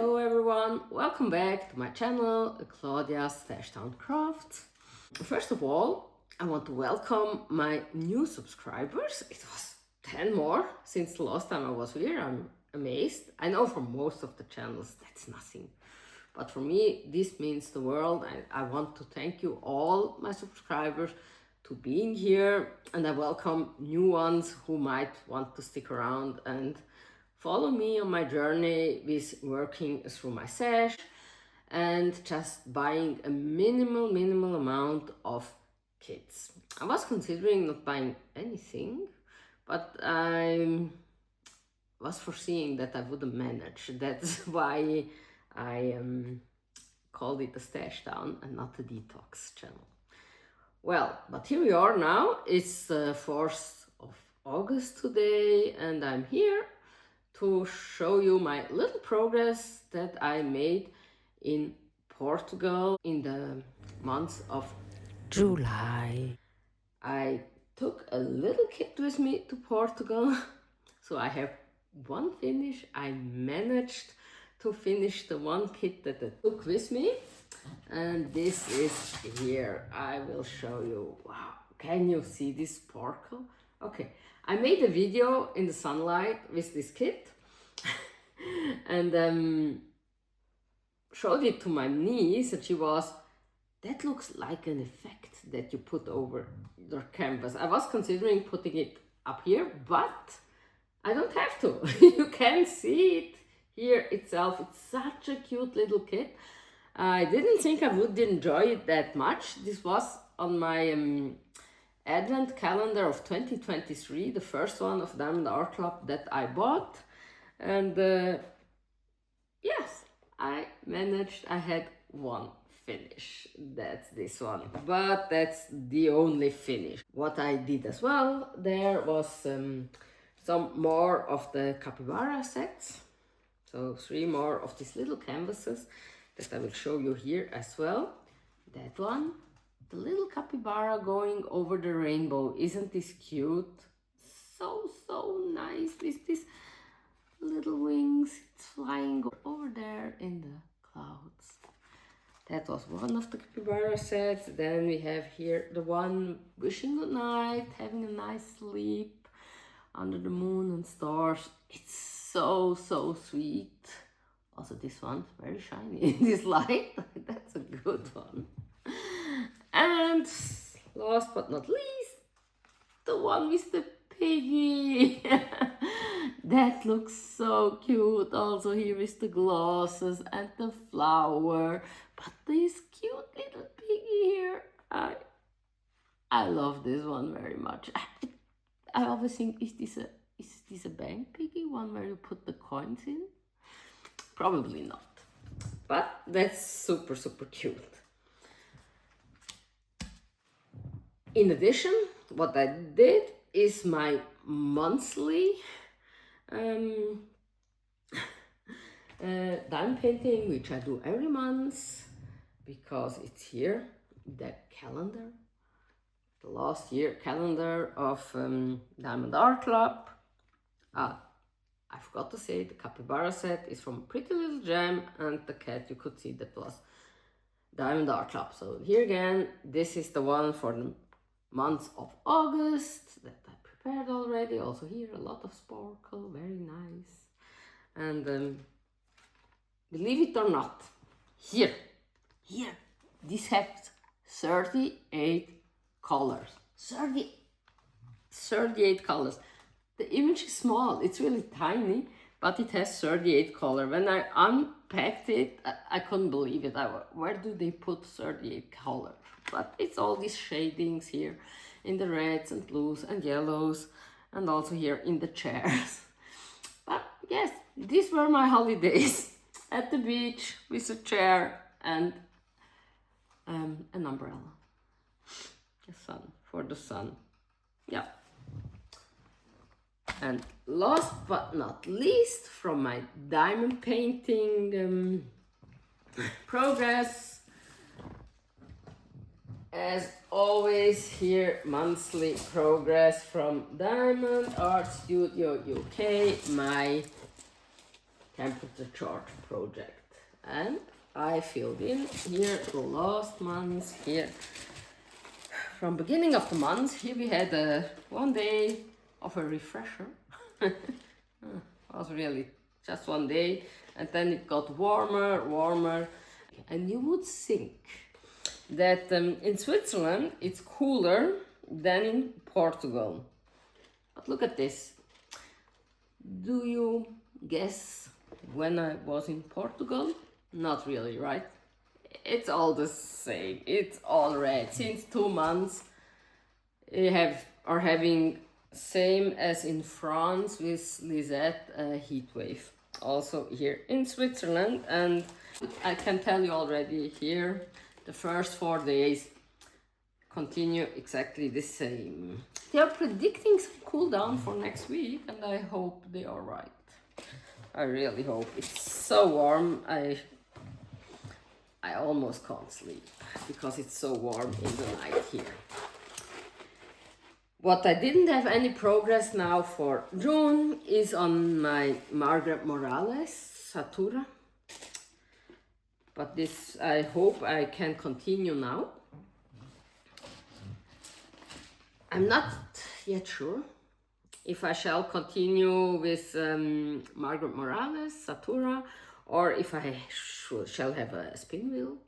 Hello everyone, welcome back to my channel, Claudia's Stashtown Crafts. First of all, I want to welcome my new subscribers. It was 10 more since the last time I was here. I'm amazed. I know for most of the channels that's nothing. But for me, this means the world. I want to thank you all, my subscribers, to being here. And I welcome new ones who might want to stick around and follow me on my journey with working through my stash and just buying a minimal amount of kits. I was considering not buying anything, but I was foreseeing that I wouldn't manage. That's why I called it a stash down and not a detox channel. Well, but here we are now. It's 4th of August today, and I'm here to show you my little progress that I made in Portugal in the month of July. I took a little kit with me to Portugal, so I have one finish. I managed to finish the one kit that I took with me, and this is here. I will show you. Wow, can you see this sparkle? Okay, I made a video in the sunlight with this kit and showed it to my niece, and she was, that looks like an effect that you put over your canvas. I was considering putting it up here, but I don't have to. You can see it here itself. It's such a cute little kit. I didn't think I would enjoy it that much. This was on my Advent calendar of 2023, the first one of Diamond Art Club that I bought. And yes, I managed. I had one finish. That's this one, but that's the only finish. What I did as well there was some more of the capybara sets. So 3 more of these little canvases that I will show you here as well. That one, the little capybara going over the rainbow. Isn't this cute? So nice with these little wings. It's flying over there in the clouds. That was one of the capybara sets. Then we have here the one wishing good night, having a nice sleep under the moon and stars. It's so sweet. Also this one, very shiny in this light. That's a good one. And last but not least, the one with the piggy. That looks so cute. Also here is the glasses and the flower. But this cute little piggy here, I love this one very much. I always think, is this a bank piggy, one where you put the coins in? Probably not, but that's super cute. In addition, what I did is my monthly diamond painting, which I do every month because it's here, the calendar, the last year calendar of Diamond Art Club. I forgot to say, the capybara set is from Pretty Little Gem, and the cat you could see that was Diamond Art Club. So here again, this is the one for the month of August that I prepared already. Also here a lot of sparkle, very nice. And believe it or not, here, this has 38 colors. 38 colors. The image is small, it's really tiny, but it has 38 colors. When I unpacked it, I couldn't believe it. Where do they put 38 colors? But it's all these shadings here in the reds and blues and yellows, and also here in the chairs. But yes, these were my holidays at the beach with a chair and an umbrella. For the sun. Yeah. And last but not least, from my diamond painting progress, as always here, monthly progress from Diamond Art Studio UK, my temperature chart project. And I filled in here the last months here. From beginning of the month, here we had 1 day of a refresher. Was really just 1 day, and then it got warmer. And you would think that in Switzerland it's cooler than in Portugal. But look at this. Do you guess when I was in Portugal? Not really, right? It's all the same. It's all red. Since 2 months, we are having same as in France with Lisette heat wave. Also here in Switzerland, and I can tell you already here, the first 4 days continue exactly the same. They are predicting some cool down for next week, and I hope they are right. I really hope. It's so warm. I almost can't sleep because it's so warm in the night here. What I didn't have any progress now for June is on my Margaret Morales Satura. But this, I hope I can continue now. I'm not yet sure if I shall continue with Margaret Morales Satura, or if I shall have a spin wheel,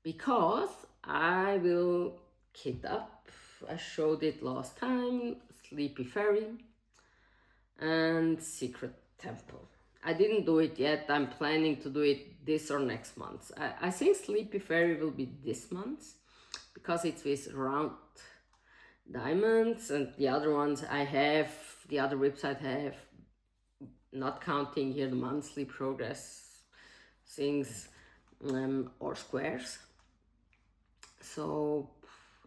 because I will kit up. I showed it last time, Sleepy Fairy and Secret Temple. I didn't do it yet. I'm planning to do it this or next month. I think Sleepy Fairy will be this month because it's with round diamonds, and the other ones I have, the other WIPs I have, not counting here the monthly progress things or squares. So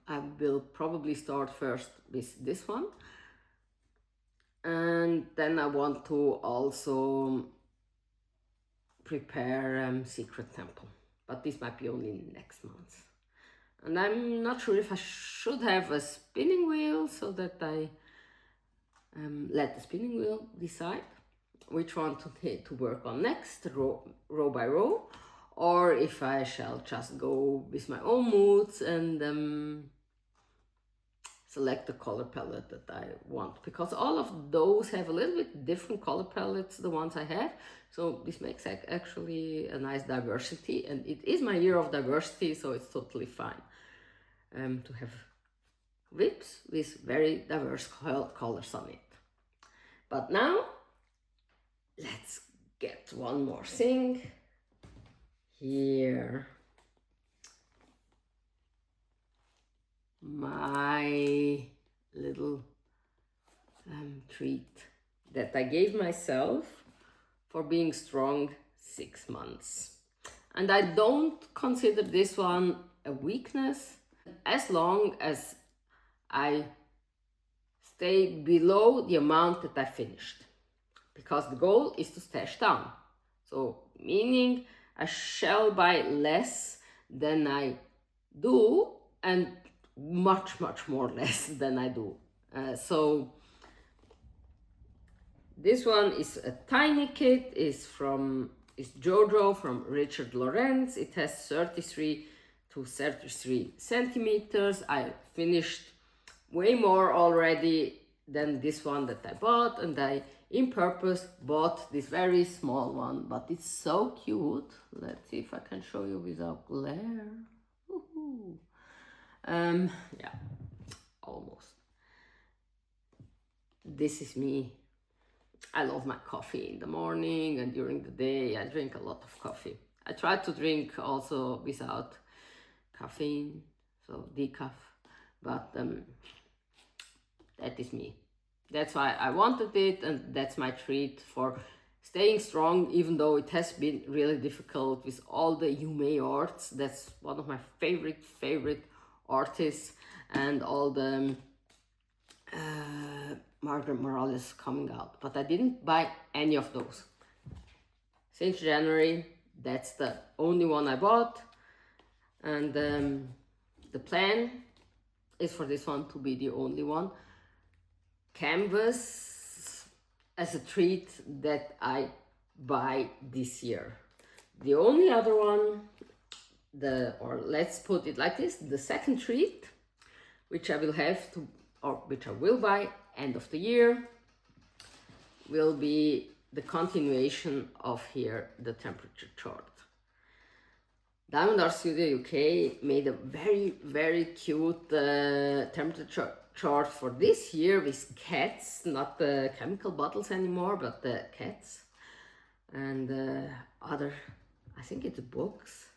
I will probably start first with this one, and then I want to also prepare Secret Temple, but this might be only next month. And I'm not sure if I should have a spinning wheel, so that I let the spinning wheel decide which one to work on next, row by row, or if I shall just go with my own moods and select the color palette that I want, because all of those have a little bit different color palettes, the ones I have. So this makes actually a nice diversity, and it is my year of diversity, so it's totally fine to have WIPs with very diverse colors on it. But now let's get one more thing here. My little treat that I gave myself for being strong 6 months. And I don't consider this one a weakness as long as I stay below the amount that I finished, because the goal is to stash down. So meaning I shall buy less than I do, and much more less than I do. So this one is a tiny kit, is Jojo from Richard Lorenz. It has 33 to 33 centimeters. I finished way more already than this one that I bought, and I in purpose bought this very small one, but it's so cute. Let's see if I can show you without glare. Woohoo. Yeah, almost. This is me. I love my coffee in the morning, and during the day I drink a lot of coffee. I try to drink also without caffeine, so decaf, but that is me. That's why I wanted it, and that's my treat for staying strong, even though it has been really difficult with all the Yume arts. That's one of my favorite artists, and all the Margaret Morales coming out, but I didn't buy any of those. Since January, that's the only one I bought, and the plan is for this one to be the only one. Canvas as a treat that I buy this year. The only other one, or let's put it like this, the second treat, which I will have to, or which I will buy end of the year, will be the continuation of here, the temperature chart. Diamond Art Studio UK made a very cute temperature chart for this year with cats, not the chemical bottles anymore, but the cats and other, I think it's books,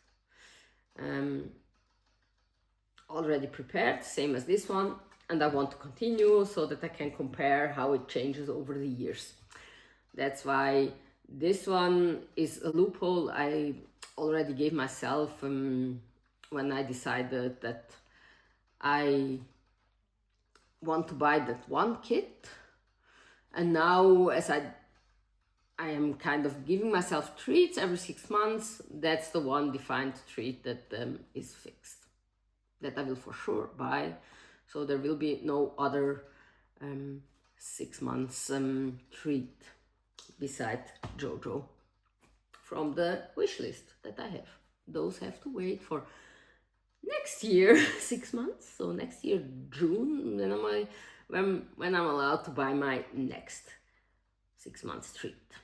already prepared, same as this one, and I want to continue so that I can compare how it changes over the years. That's why this one is a loophole I already gave myself when I decided that I want to buy that one kit, and now as I am kind of giving myself treats every 6 months, that's the one defined treat that is fixed, that I will for sure buy, so there will be no other 6 months treat beside Jojo from the wish list that I have. Those have to wait for next year 6 months, so next year June, when I'm allowed to buy my next 6 months treat.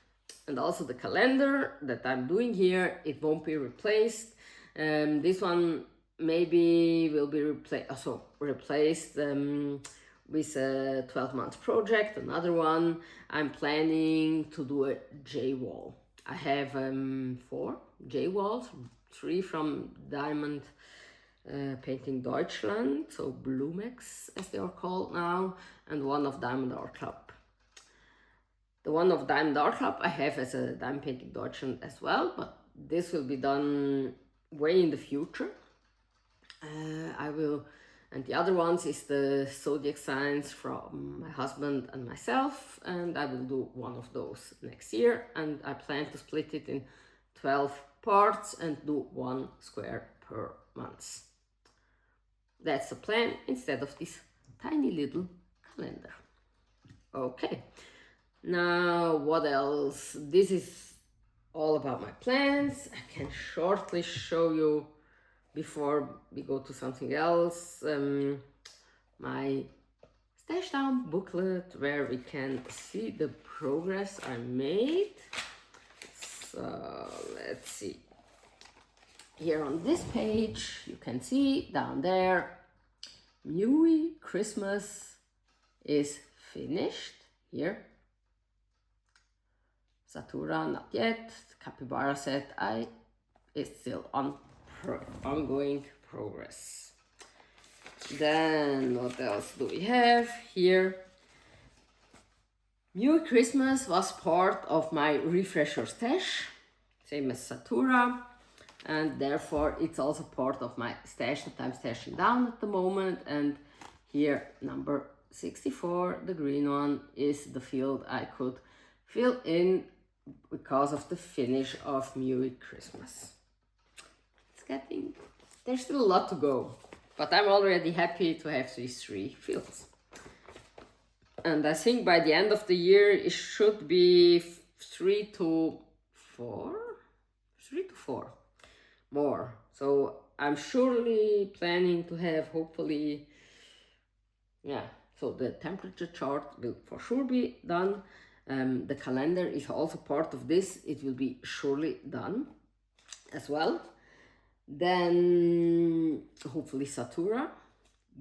And also the calendar that I'm doing here, it won't be replaced. This one maybe will be replaced with a 12-month project. Another one, I'm planning to do a J-wall. I have 4 J-walls, 3 from Diamond Painting Deutschland, so Blumex as they are called now, and 1 of Diamond Art Club. The one of Diamond Art Club I have as a Diamond Painting Deutschland as well, but this will be done way in the future. And the other ones is the zodiac signs from my husband and myself, and I will do one of those next year, and I plan to split it in 12 parts and do 1 square per month. That's the plan instead of this tiny little calendar. Okay, now what else? This is all about my plans. I can shortly show you, before we go to something else, my stash down booklet where we can see the progress I made. So let's see. Here on this page, you can see down there, Mui Christmas is finished. Here, Satura not yet. Capybara set is still on ongoing progress. Then what else do we have here? Mui Christmas was part of my refresher stash, same as Satura, and therefore it's also part of my stash that I'm stashing down at the moment. And here, number 64, the green one, is the field I could fill in because of the finish of Mui Christmas. There's still a lot to go, but I'm already happy to have these 3 fields. And I think by the end of the year it should be 3 to 4 more. So I'm surely planning to have, hopefully, so the temperature chart will for sure be done. The calendar is also part of this. It will be surely done as well. Then hopefully Satura.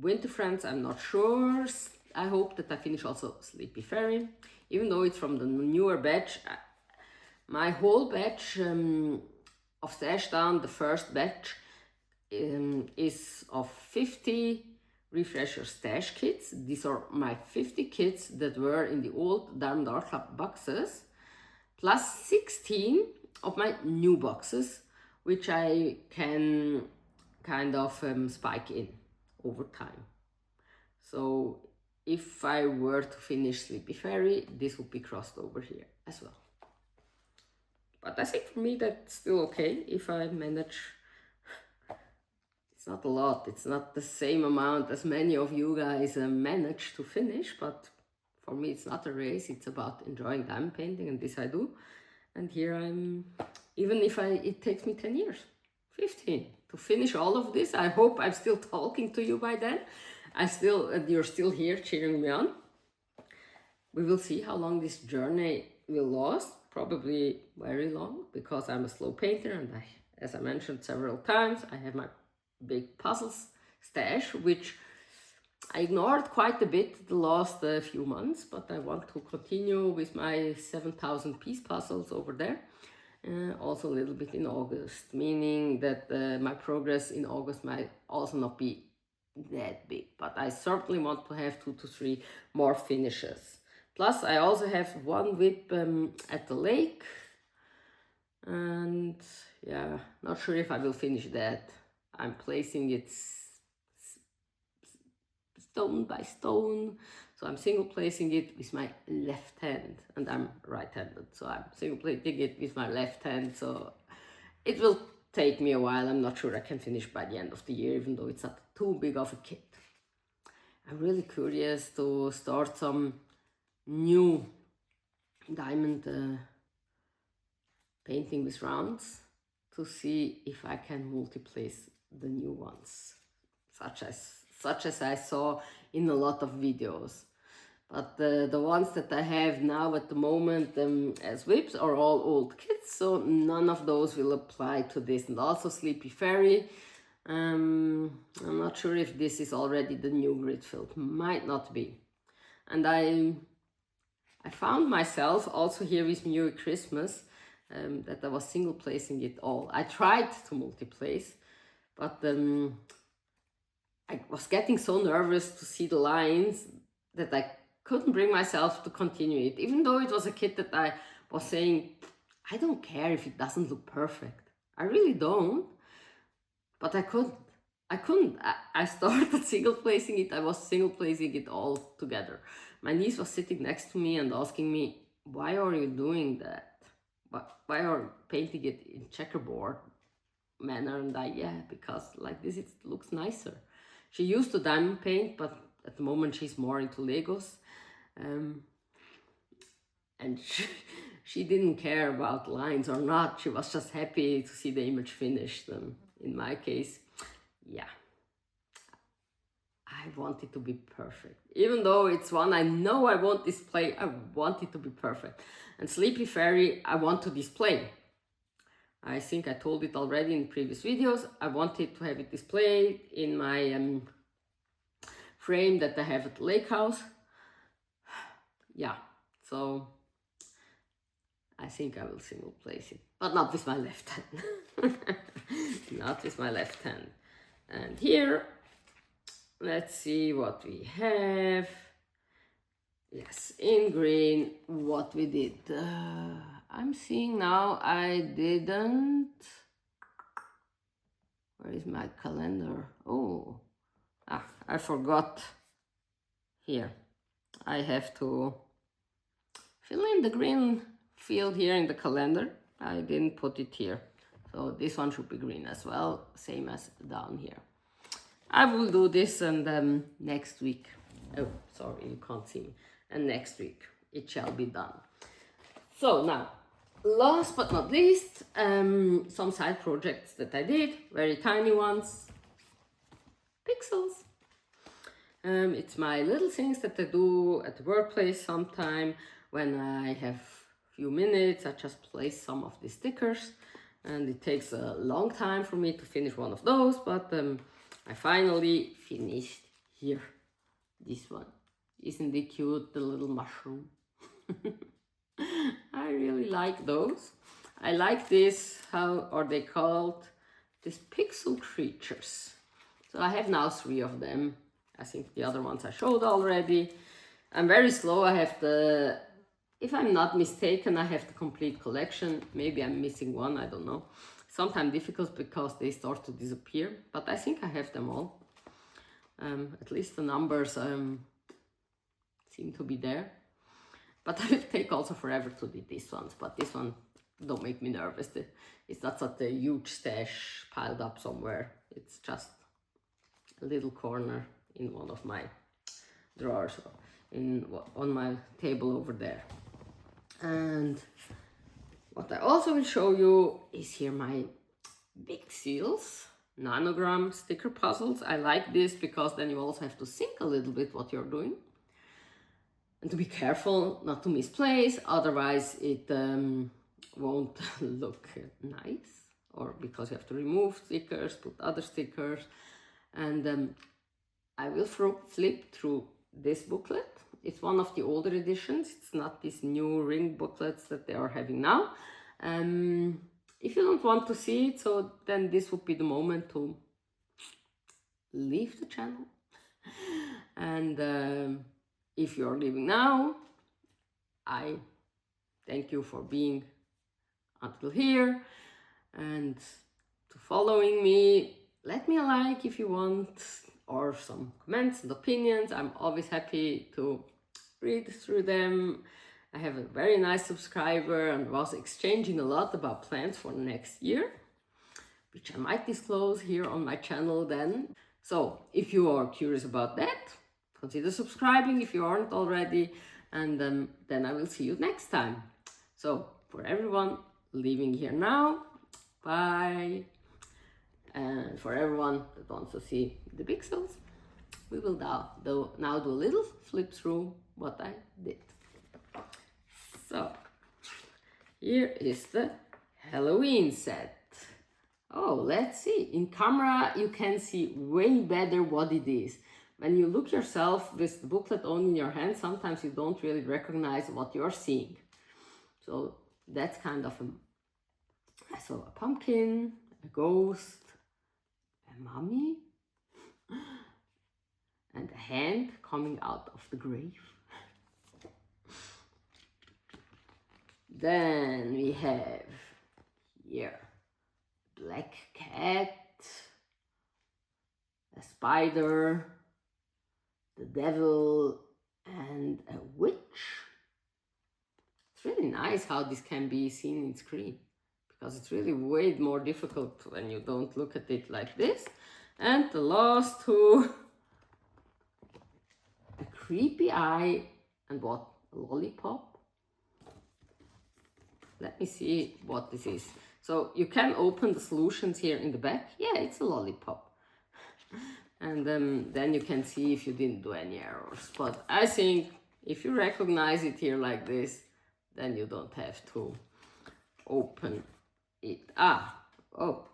Winter Friends, I'm not sure. I hope that I finish also Sleepy Fairy, even though it's from the newer batch. My whole batch of stash down, the first batch, is of 50 refresher stash kits. These are my 50 kits that were in the old Diamond Art Club boxes, plus 16 of my new boxes, which I can kind of spike in over time. So if I were to finish Sleepy Fairy, this would be crossed over here as well. But I think for me that's still okay if I manage. It's not a lot, it's not the same amount as many of you guys manage to finish, but for me it's not a race, it's about enjoying diamond painting, and this I do. And here I'm, even if it takes me 10 years, 15 to finish all of this. I hope I'm still talking to you by then. You're still here cheering me on. We will see how long this journey will last. Probably very long, because I'm a slow painter, and as I mentioned several times, I have my big puzzles stash, which I ignored quite a bit the last few months, but I want to continue with my 7,000 piece puzzles over there. Also a little bit in August, meaning that my progress in August might also not be that big, but I certainly want to have 2 to 3 more finishes. Plus, I also have one WIP at the lake, and yeah, not sure if I will finish that. I'm placing it stone by stone, so I'm single placing it with my left hand, and I'm right-handed, so I'm single placing it with my left hand, so it will take me a while. I'm not sure I can finish by the end of the year, even though it's not too big of a kit. I'm really curious to start some new diamond painting with rounds to see if I can multi-place the new ones, such as I saw in a lot of videos. But the ones that I have now at the moment as WIPs are all old kits, so none of those will apply to this. And also Sleepy Fairy, I'm not sure if this is already the new grid filled, might not be. And I found myself also here with Merry Christmas that I was single placing it all. I tried to multi-place, but I was getting so nervous to see the lines that I couldn't bring myself to continue it, even though it was a kit that I was saying, I don't care if it doesn't look perfect. I really don't. But I couldn't. I started single placing it. I was single placing it all together. My niece was sitting next to me and asking me, why are you doing that? Why are you painting it in checkerboard manner? And because like this it looks nicer. She used to diamond paint, but at the moment she's more into Legos. And she didn't care about lines or not. She was just happy to see the image finished. In my case, yeah, I want it to be perfect. Even though it's one I know I won't display, I want it to be perfect. And Sleepy Fairy, I want to display. I think I told it already in previous videos. I wanted to have it displayed in my frame that I have at the lake house. Yeah, so I think I will single place it, but not with my left hand. Not with my left hand. And here, let's see what we have. Yes, in green, what we did. I'm seeing now I didn't. Where is my calendar? Oh, I forgot. Here, I have to fill in the green field here in the calendar. I didn't put it here. So this one should be green as well, same as down here. I will do this, and next week, oh, sorry, you can't see me, and next week it shall be done. So now, last but not least, some side projects that I did, very tiny ones, pixels. It's my little things that I do at the workplace sometime when I have few minutes. I just place some of the stickers, and it takes a long time for me to finish one of those, but I finally finished here this one. Isn't it cute, the little mushroom? I really like those. I like this, how are they called? These pixel creatures. So I have now 3 of them. I think the other ones I showed already. I'm very slow. I have the, if I'm not mistaken, I have the complete collection. Maybe I'm missing one, I don't know. Sometimes difficult because they start to disappear, but I think I have them all. At least the numbers seem to be there. But I will take also forever to do these ones, but this one don't make me nervous. It's not such a huge stash piled up somewhere. It's just a little corner in one of my drawers on my table over there. And What I also will show you is here my big seals, nanogram sticker puzzles. I like this because then you also have to think a little bit what you're doing. And to be careful not to misplace, otherwise it won't look nice. Or because you have to remove stickers, put other stickers. And I will flip through this booklet. It's one of the older editions. It's not these new ring booklets that they are having now. If you don't want to see it, so then this would be the moment to leave the channel. And if you're leaving now, I thank you for being until here and to following me. Let me a like if you want, or some comments and opinions. I'm always happy to read through them. I have a very nice subscriber and was exchanging a lot about plans for next year, which I might disclose here on my channel then. So if you are curious about that, consider subscribing if you aren't already, and then I will see you next time. So for everyone leaving here now, bye. And for everyone that wants to see the pixels, we will now do a little flip through what I did. So here is the Halloween set. Oh, let's see. In camera, you can see way better what it is. When you look yourself with the booklet only in your hand, sometimes you don't really recognize what you're seeing. So that's kind of a pumpkin, a ghost, a mummy, and a hand coming out of the grave. Then we have here black cat, a spider, the devil, and a witch. It's really nice how this can be seen in screen, because it's really way more difficult when you don't look at it like this. And the last two, a creepy eye and what? A lollipop? Let me see what this is. So you can open the solutions here in the back. Yeah, it's a lollipop. And then you can see if you didn't do any errors. But I think if you recognize it here like this, then you don't have to open it. Oh,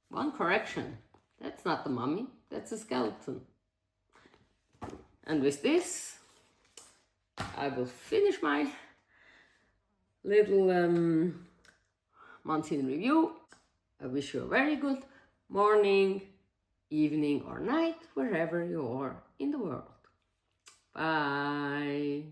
one correction. That's not the mummy, that's a skeleton. And with this, I will finish my little month in review. I wish you a very good morning, evening or night, wherever you are in the world. Bye.